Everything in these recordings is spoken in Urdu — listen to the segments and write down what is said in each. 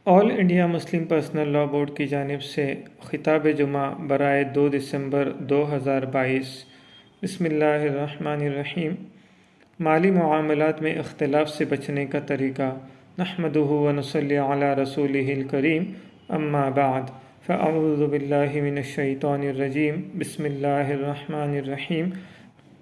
آل India Muslim Personal Law Board کی جانب سے خطاب جمعہ برائے 2 دسمبر 2022۔ بسم اللہ الرحمن الرحیم۔ مالی معاملات میں اختلاف سے بچنے کا طریقہ۔ نحمدہ و نصلی علی رسولہ الکریم، اما بعد، فاعوذ باللہ من الشیطان الرجیم، بسم اللہ الرحمن الرحیم۔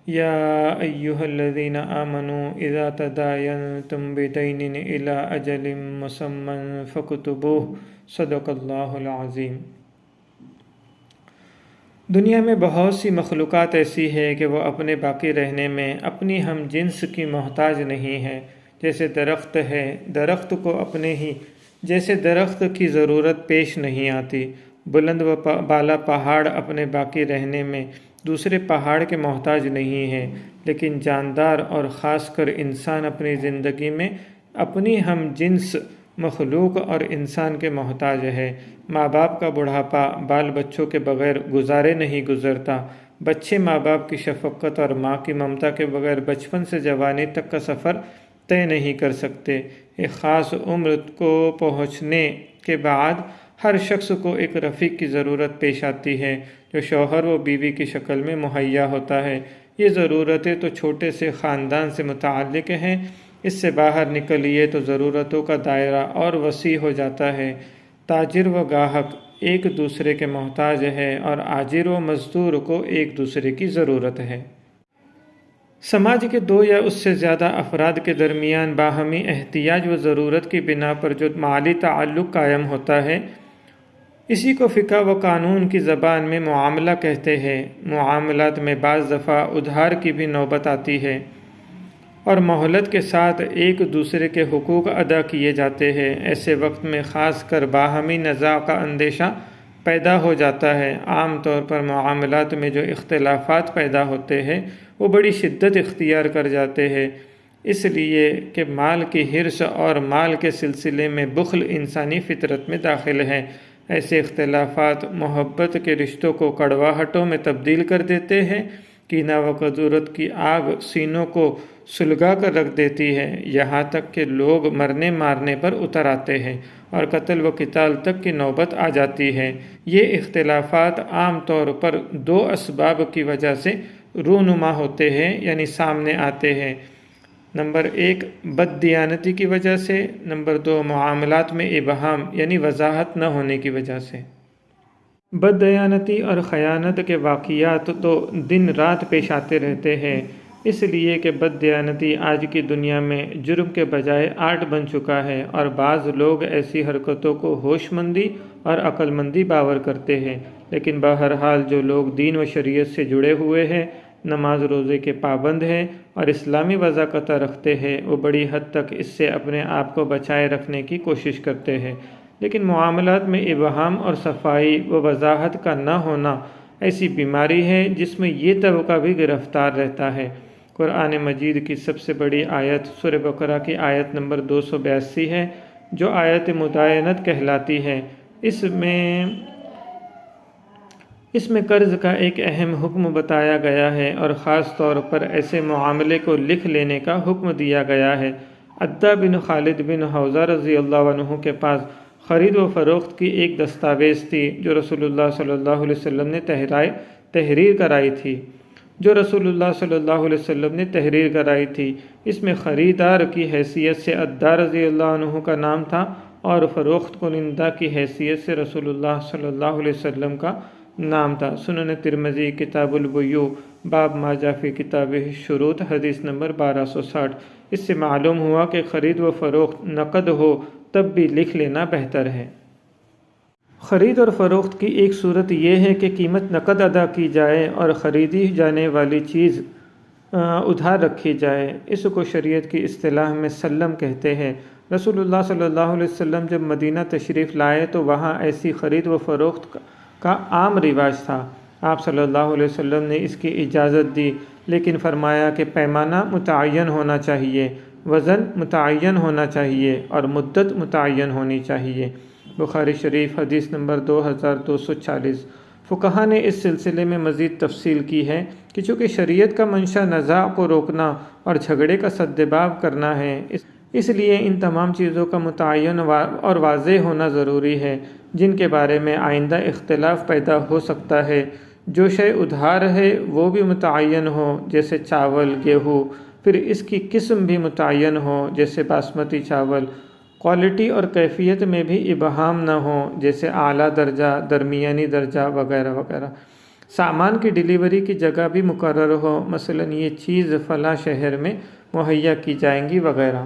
یا ایہا الذین آمنوا اذا تداینتم بدین الی اجل مسمی فاکتبوہ، صدق اللہ العظیم۔ دنیا میں بہت سی مخلوقات ایسی ہے کہ وہ اپنے باقی رہنے میں اپنی ہم جنس کی محتاج نہیں ہے۔ جیسے درخت ہے، درخت کو اپنے ہی جیسے درخت کی ضرورت پیش نہیں آتی۔ بلند و بالا پہاڑ اپنے باقی رہنے میں دوسرے پہاڑ کے محتاج نہیں ہے، لیکن جاندار اور خاص کر انسان اپنی زندگی میں اپنی ہم جنس مخلوق اور انسان کے محتاج ہے۔ ماں باپ کا بڑھاپا بال بچوں کے بغیر گزارے نہیں گزرتا۔ بچے ماں باپ کی شفقت اور ماں کی ممتا کے بغیر بچپن سے جوانی تک کا سفر طے نہیں کر سکتے۔ ایک خاص عمر کو پہنچنے کے بعد ہر شخص کو ایک رفیق کی ضرورت پیش آتی ہے، جو شوہر و بیوی کی شکل میں مہیا ہوتا ہے۔ یہ ضرورتیں تو چھوٹے سے خاندان سے متعلق ہیں، اس سے باہر نکلیے تو ضرورتوں کا دائرہ اور وسیع ہو جاتا ہے۔ تاجر و گاہک ایک دوسرے کے محتاج ہے اور آجر و مزدور کو ایک دوسرے کی ضرورت ہے۔ سماج کے 2 یا اس سے زیادہ افراد کے درمیان باہمی احتیاج و ضرورت کی بنا پر جو مالی تعلق قائم ہوتا ہے، اسی کو فقہ و قانون کی زبان میں معاملہ کہتے ہیں۔ معاملات میں بعض دفعہ ادھار کی بھی نوبت آتی ہے اور مہلت کے ساتھ ایک دوسرے کے حقوق ادا کیے جاتے ہیں۔ ایسے وقت میں خاص کر باہمی نزاع کا اندیشہ پیدا ہو جاتا ہے۔ عام طور پر معاملات میں جو اختلافات پیدا ہوتے ہیں وہ بڑی شدت اختیار کر جاتے ہیں، اس لیے کہ مال کی حرص اور مال کے سلسلے میں بخل انسانی فطرت میں داخل ہے۔ ایسے اختلافات محبت کے رشتوں کو کڑواہٹوں میں تبدیل کر دیتے ہیں۔ کینہ و قدورت کی آگ سینوں کو سلگا کر رکھ دیتی ہے، یہاں تک کہ لوگ مرنے مارنے پر اتر آتے ہیں اور قتل و قتال تک کی نوبت آ جاتی ہے۔ یہ اختلافات عام طور پر 2 اسباب کی وجہ سے رونما ہوتے ہیں، یعنی سامنے آتے ہیں۔ نمبر 1 بد دیانتی کی وجہ سے، نمبر 2 معاملات میں ابہام یعنی وضاحت نہ ہونے کی وجہ سے۔ بد دیانتی اور خیانت کے واقعات تو دن رات پیش آتے رہتے ہیں، اس لیے کہ بد دیانتی آج کی دنیا میں جرم کے بجائے آرٹ بن چکا ہے اور بعض لوگ ایسی حرکتوں کو ہوش مندی اور عقل مندی باور کرتے ہیں۔ لیکن بہرحال جو لوگ دین و شریعت سے جڑے ہوئے ہیں، نماز روزے کے پابند ہیں اور اسلامی وضاقتہ رکھتے ہیں، وہ بڑی حد تک اس سے اپنے آپ کو بچائے رکھنے کی کوشش کرتے ہیں۔ لیکن معاملات میں ابہام اور صفائی و وضاحت کا نہ ہونا ایسی بیماری ہے جس میں یہ طبقہ بھی گرفتار رہتا ہے۔ قرآن مجید کی سب سے بڑی آیت سورہ بقرہ کی آیت نمبر 282 ہے، جو آیت مداینت کہلاتی ہے۔ اس میں قرض کا ایک اہم حکم بتایا گیا ہے اور خاص طور پر ایسے معاملے کو لکھ لینے کا حکم دیا گیا ہے۔ عدہ بن خالد بن حوزہ رضی اللہ عنہ کے پاس خرید و فروخت کی ایک دستاویز تھی جو رسول اللہ صلی اللہ علیہ وسلم نے تحریر کرائی تھی۔ اس میں خریدار کی حیثیت سے عدہ رضی اللہ عنہ کا نام تھا اور فروخت کنندہ کی حیثیت سے رسول اللہ صلی اللہ علیہ وسلم کا نام تھا۔ سنن ترمذی کتاب البیوع باب ما جاء فی کتاب الشروط حدیث نمبر 1260۔ اس سے معلوم ہوا کہ خرید و فروخت نقد ہو تب بھی لکھ لینا بہتر ہے۔ خرید اور فروخت کی ایک صورت یہ ہے کہ قیمت نقد ادا کی جائے اور خریدی جانے والی چیز ادھار رکھی جائے۔ اس کو شریعت کی اصطلاح میں سلم کہتے ہیں۔ رسول اللہ صلی اللہ علیہ وسلم جب مدینہ تشریف لائے تو وہاں ایسی خرید و فروخت کا عام رواج تھا۔ آپ صلی اللہ علیہ وسلم نے اس کی اجازت دی، لیکن فرمایا کہ پیمانہ متعین ہونا چاہیے، وزن متعین ہونا چاہیے اور مدت متعین ہونی چاہیے۔ بخاری شریف حدیث نمبر 2240۔ فقہا نے اس سلسلے میں مزید تفصیل کی ہے کہ چونکہ شریعت کا منشا نزاع کو روکنا اور جھگڑے کا سد باب کرنا ہے، اس لیے ان تمام چیزوں کا متعین اور واضح ہونا ضروری ہے جن کے بارے میں آئندہ اختلاف پیدا ہو سکتا ہے۔ جو شے ادھار ہے وہ بھی متعین ہو جیسے چاول، گیہوں، پھر اس کی قسم بھی متعین ہو جیسے باسمتی چاول، کوالٹی اور کیفیت میں بھی ابہام نہ ہو جیسے اعلیٰ درجہ، درمیانی درجہ وغیرہ وغیرہ۔ سامان کی ڈیلیوری کی جگہ بھی مقرر ہو، مثلا یہ چیز فلاں شہر میں مہیا کی جائیں گی وغیرہ۔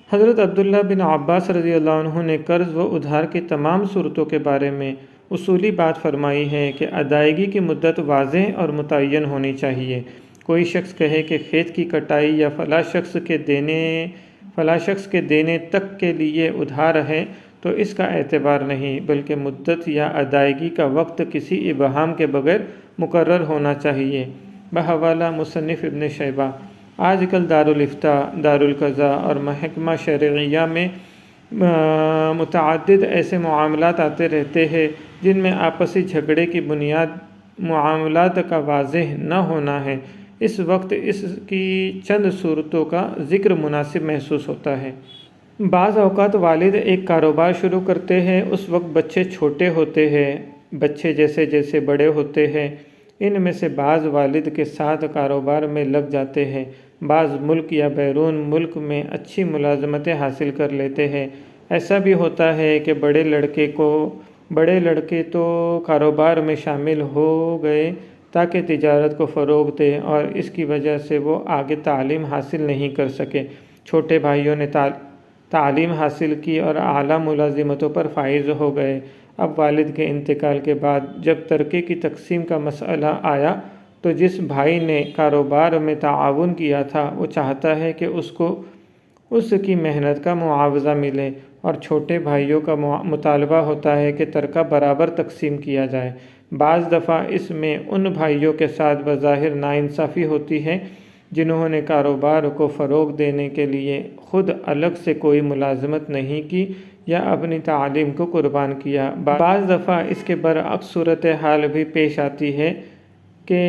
حضرت عبداللہ بن عباس رضی اللہ عنہ نے قرض و ادھار کی تمام صورتوں کے بارے میں اصولی بات فرمائی ہے کہ ادائیگی کی مدت واضح اور متعین ہونی چاہیے۔ کوئی شخص کہے کہ کھیت کی کٹائی یا فلاں شخص کے دینے تک کے لیے ادھار ہے تو اس کا اعتبار نہیں، بلکہ مدت یا ادائیگی کا وقت کسی ابہام کے بغیر مقرر ہونا چاہیے۔ بحوالہ مصنف ابن شیبہ۔ آج کل دارالافتاء، دارالقضاء اور محکمہ شرعیہ میں متعدد ایسے معاملات آتے رہتے ہیں جن میں آپسی جھگڑے کی بنیاد معاملات کا واضح نہ ہونا ہے۔ اس وقت اس کی چند صورتوں کا ذکر مناسب محسوس ہوتا ہے۔ بعض اوقات والد ایک کاروبار شروع کرتے ہیں، اس وقت بچے چھوٹے ہوتے ہیں۔ بچے جیسے جیسے بڑے ہوتے ہیں، ان میں سے بعض والد کے ساتھ کاروبار میں لگ جاتے ہیں، بعض ملک یا بیرون ملک میں اچھی ملازمتیں حاصل کر لیتے ہیں۔ ایسا بھی ہوتا ہے کہ بڑے لڑکے تو کاروبار میں شامل ہو گئے تاکہ تجارت کو فروغ دیں اور اس کی وجہ سے وہ آگے تعلیم حاصل نہیں کر سکے۔ چھوٹے بھائیوں نے تعلیم حاصل کی اور اعلیٰ ملازمتوں پر فائز ہو گئے۔ اب والد کے انتقال کے بعد جب ترکے کی تقسیم کا مسئلہ آیا تو جس بھائی نے کاروبار میں تعاون کیا تھا وہ چاہتا ہے کہ اس کو اس کی محنت کا معاوضہ ملے، اور چھوٹے بھائیوں کا مطالبہ ہوتا ہے کہ ترکہ برابر تقسیم کیا جائے۔ بعض دفعہ اس میں ان بھائیوں کے ساتھ بظاہر ناانصافی ہوتی ہے جنہوں نے کاروبار کو فروغ دینے کے لیے خود الگ سے کوئی ملازمت نہیں کی یا اپنی تعلیم کو قربان کیا۔ بعض دفعہ اس کے برعکس صورتحال بھی پیش آتی ہے کہ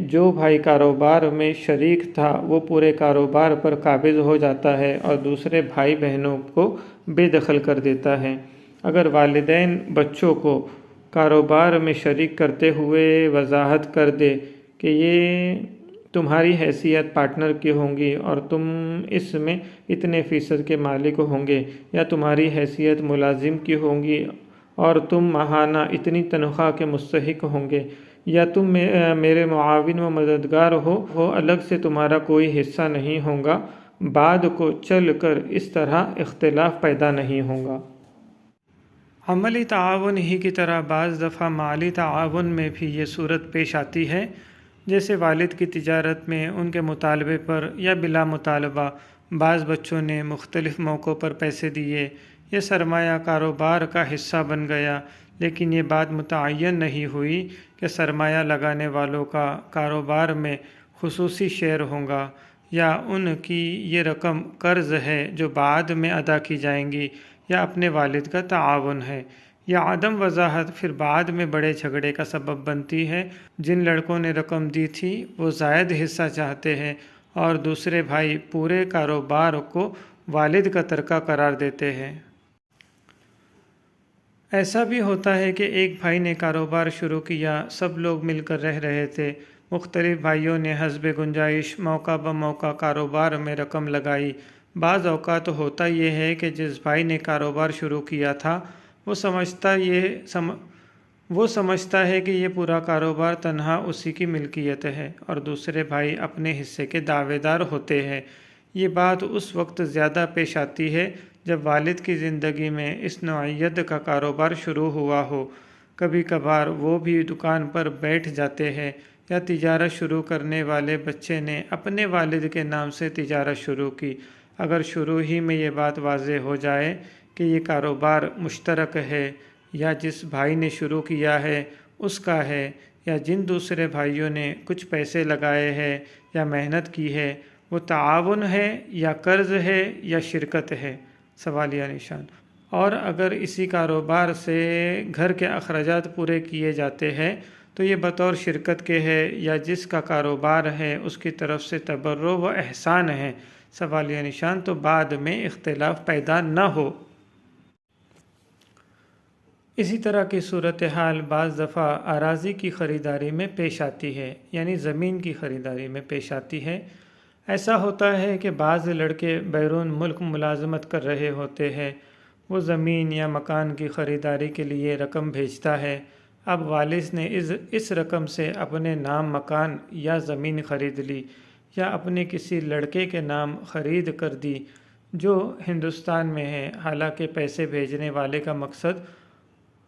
جو بھائی کاروبار میں شریک تھا وہ پورے کاروبار پر قابض ہو جاتا ہے اور دوسرے بھائی بہنوں کو بے دخل کر دیتا ہے۔ اگر والدین بچوں کو کاروبار میں شریک کرتے ہوئے وضاحت کر دے کہ یہ تمہاری حیثیت پارٹنر کی ہوں گی اور تم اس میں اتنے فیصد کے مالک ہوں گے، یا تمہاری حیثیت ملازم کی ہوں گی اور تم ماہانہ اتنی تنخواہ کے مستحق ہوں گے، یا تم میرے معاون و مددگار ہو، الگ سے تمہارا کوئی حصہ نہیں ہوگا، بعد کو چل کر اس طرح اختلاف پیدا نہیں ہوگا۔ عملی تعاون ہی کی طرح بعض دفعہ مالی تعاون میں بھی یہ صورت پیش آتی ہے، جیسے والد کی تجارت میں ان کے مطالبے پر یا بلا مطالبہ بعض بچوں نے مختلف موقعوں پر پیسے دیے، یہ سرمایہ کاروبار کا حصہ بن گیا، لیکن یہ بات متعین نہیں ہوئی کہ سرمایہ لگانے والوں کا کاروبار میں خصوصی شیئر ہوگا، یا ان کی یہ رقم قرض ہے جو بعد میں ادا کی جائیں گی، یا اپنے والد کا تعاون ہے۔ یہ عدم وضاحت پھر بعد میں بڑے جھگڑے کا سبب بنتی ہے۔ جن لڑکوں نے رقم دی تھی وہ زائد حصہ چاہتے ہیں اور دوسرے بھائی پورے کاروبار کو والد کا ترکہ قرار دیتے ہیں۔ ایسا بھی ہوتا ہے کہ ایک بھائی نے کاروبار شروع کیا، سب لوگ مل کر رہ رہے تھے، مختلف بھائیوں نے حسب گنجائش موقع بموقع کاروبار میں رقم لگائی۔ بعض اوقات ہوتا یہ ہے کہ جس بھائی نے کاروبار شروع کیا تھا وہ سمجھتا ہے کہ یہ پورا کاروبار تنہا اسی کی ملکیت ہے اور دوسرے بھائی اپنے حصے کے دعوے دار ہوتے ہیں۔ یہ بات اس وقت زیادہ پیش آتی ہے جب والد کی زندگی میں اس نوعیت کا کاروبار شروع ہوا ہو۔ کبھی کبھار وہ بھی دکان پر بیٹھ جاتے ہیں، یا تجارت شروع کرنے والے بچے نے اپنے والد کے نام سے تجارت شروع کی۔ اگر شروع ہی میں یہ بات واضح ہو جائے کہ یہ کاروبار مشترک ہے، یا جس بھائی نے شروع کیا ہے اس کا ہے، یا جن دوسرے بھائیوں نے کچھ پیسے لگائے ہیں یا محنت کی ہے، وہ تعاون ہے یا قرض ہے یا شرکت ہے؟ سوالیہ نشان۔ اور اگر اسی کاروبار سے گھر کے اخراجات پورے کیے جاتے ہیں تو یہ بطور شرکت کے ہے، یا جس کا کاروبار ہے اس کی طرف سے تبرع و احسان ہے؟ سوالیہ نشان تو بعد میں اختلاف پیدا نہ ہو۔ اسی طرح کی صورتحال بعض دفعہ اراضی کی خریداری میں پیش آتی ہے، یعنی زمین کی خریداری میں پیش آتی ہے۔ ایسا ہوتا ہے کہ بعض لڑکے بیرون ملک ملازمت کر رہے ہوتے ہیں، وہ زمین یا مکان کی خریداری کے لیے رقم بھیجتا ہے۔ اب والد نے اس رقم سے اپنے نام مکان یا زمین خرید لی، یا اپنے کسی لڑکے کے نام خرید کر دی جو ہندوستان میں ہے، حالانکہ پیسے بھیجنے والے کا مقصد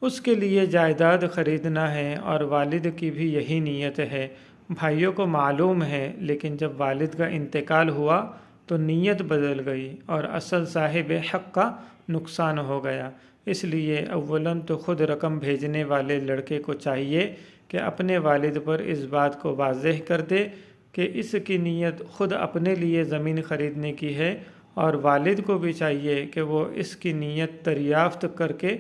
اس کے لیے جائیداد خریدنا ہے اور والد کی بھی یہی نیت ہے۔ بھائیوں کو معلوم ہے، لیکن جب والد کا انتقال ہوا تو نیت بدل گئی اور اصل صاحب حق کا نقصان ہو گیا۔ اس لیے اولاً تو خود رقم بھیجنے والے لڑکے کو چاہیے کہ اپنے والد پر اس بات کو واضح کر دے کہ اس کی نیت خود اپنے لیے زمین خریدنے کی ہے، اور والد کو بھی چاہیے کہ وہ اس کی نیت دریافت کر کے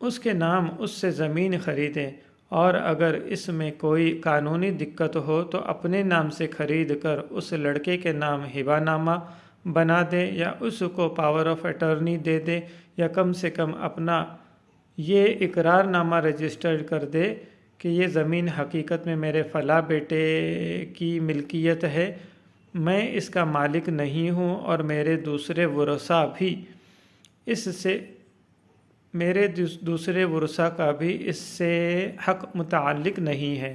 اس کے نام اس سے زمین خریدے، اور اگر اس میں کوئی قانونی دقت ہو تو اپنے نام سے خرید کر اس لڑکے کے نام ہبہ نامہ بنا دے، یا اس کو پاور آف اٹارنی دے دے، یا کم سے کم اپنا یہ اقرار نامہ رجسٹرڈ کر دے کہ یہ زمین حقیقت میں میرے فلاں بیٹے کی ملکیت ہے، میں اس کا مالک نہیں ہوں، اور میرے دوسرے ورثاء کا بھی اس سے حق متعلق نہیں ہے۔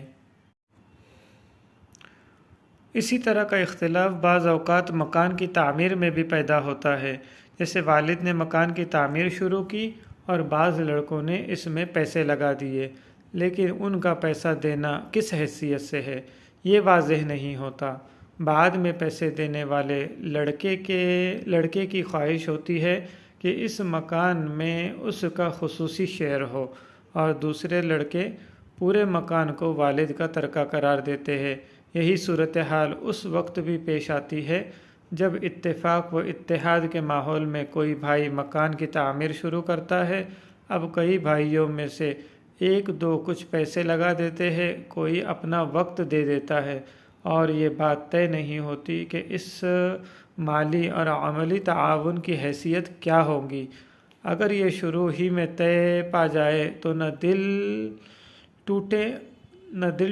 اسی طرح کا اختلاف بعض اوقات مکان کی تعمیر میں بھی پیدا ہوتا ہے، جیسے والد نے مکان کی تعمیر شروع کی اور بعض لڑکوں نے اس میں پیسے لگا دیے، لیکن ان کا پیسہ دینا کس حیثیت سے ہے یہ واضح نہیں ہوتا۔ بعد میں پیسے دینے والے لڑکے کی خواہش ہوتی ہے کہ اس مکان میں اس کا خصوصی شیئر ہو، اور دوسرے لڑکے پورے مکان کو والد کا ترکہ قرار دیتے ہیں۔ یہی صورتحال اس وقت بھی پیش آتی ہے جب اتفاق و اتحاد کے ماحول میں کوئی بھائی مکان کی تعمیر شروع کرتا ہے۔ اب کئی بھائیوں میں سے ایک دو کچھ پیسے لگا دیتے ہیں، کوئی اپنا وقت دے دیتا ہے، اور یہ بات طے نہیں ہوتی کہ اس مالی اور عملی تعاون کی حیثیت کیا ہوگی۔ اگر یہ شروع ہی میں طے پا جائے تو نہ دل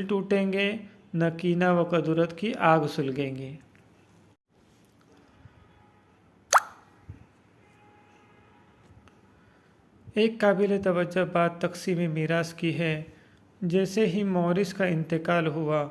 ٹوٹیں گے، نہ کینہ و کدورت کی آگ سلگیں گے۔ ایک قابل توجہ بات تقسیم میراث کی ہے۔ جیسے ہی مورث کا انتقال ہوا،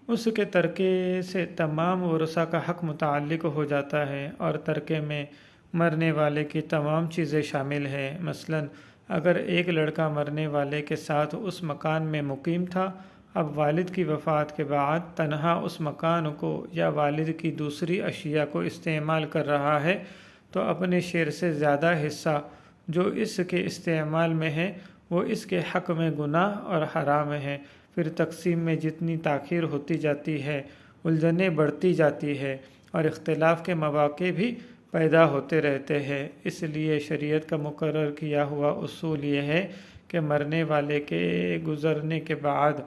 اس کے ترکے سے تمام ورثاء کا حق متعلق ہو جاتا ہے، اور ترکے میں مرنے والے کی تمام چیزیں شامل ہیں۔ مثلاً اگر ایک لڑکا مرنے والے کے ساتھ اس مکان میں مقیم تھا، اب والد کی وفات کے بعد تنہا اس مکان کو یا والد کی دوسری اشیاء کو استعمال کر رہا ہے، تو اپنے شیئر سے زیادہ حصہ جو اس کے استعمال میں ہے وہ اس کے حق میں گناہ اور حرام ہے۔ پھر تقسیم میں جتنی تاخیر ہوتی جاتی ہے، الجھنیں بڑھتی جاتی ہے، اور اختلاف کے مواقع بھی پیدا ہوتے رہتے ہیں۔ اس لیے شریعت کا مقرر کیا ہوا اصول یہ ہے کہ مرنے والے کے گزرنے کے بعد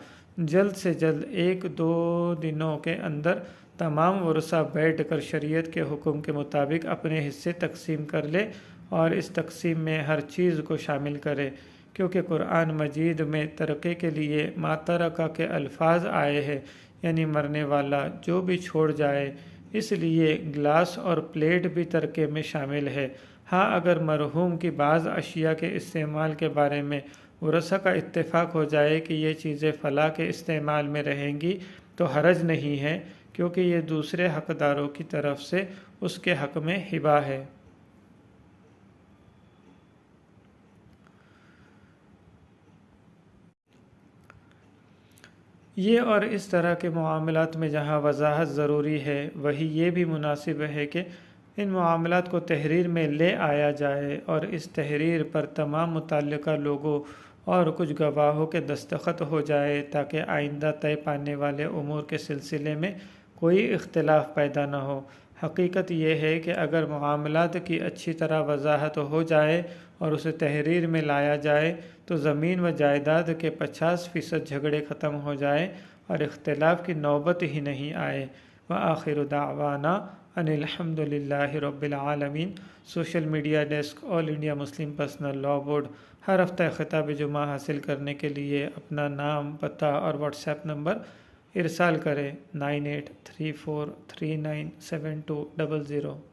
جلد سے جلد 1-2 دنوں کے اندر تمام ورثاء بیٹھ کر شریعت کے حکم کے مطابق اپنے حصے تقسیم کر لے، اور اس تقسیم میں ہر چیز کو شامل کرے، کیونکہ قرآن مجید میں ترکے کے لیے ما ترکہ کے الفاظ آئے ہیں، یعنی مرنے والا جو بھی چھوڑ جائے۔ اس لیے گلاس اور پلیٹ بھی ترکے میں شامل ہے۔ ہاں، اگر مرحوم کی بعض اشیاء کے استعمال کے بارے میں ورثاء کا اتفاق ہو جائے کہ یہ چیزیں فلاں کے استعمال میں رہیں گی تو حرج نہیں ہے، کیونکہ یہ دوسرے حقداروں کی طرف سے اس کے حق میں ہبہ ہے۔ یہ اور اس طرح کے معاملات میں جہاں وضاحت ضروری ہے، وہیں یہ بھی مناسب ہے کہ ان معاملات کو تحریر میں لے آیا جائے، اور اس تحریر پر تمام متعلقہ لوگوں اور کچھ گواہوں کے دستخط ہو جائے، تاکہ آئندہ طے پانے والے امور کے سلسلے میں کوئی اختلاف پیدا نہ ہو۔ حقیقت یہ ہے کہ اگر معاملات کی اچھی طرح وضاحت ہو جائے اور اسے تحریر میں لایا جائے تو زمین و جائیداد کے 50% جھگڑے ختم ہو جائے اور اختلاف کی نوبت ہی نہیں آئے۔ وآخر دعوانا ان الحمد للہ رب العالمین۔ Social media desk, All India Muslim Personal Law Board. ہر ہفتہ خطاب جمعہ حاصل کرنے کے لیے اپنا نام، پتہ اور واٹس ایپ نمبر ارسال کریں 9834397200۔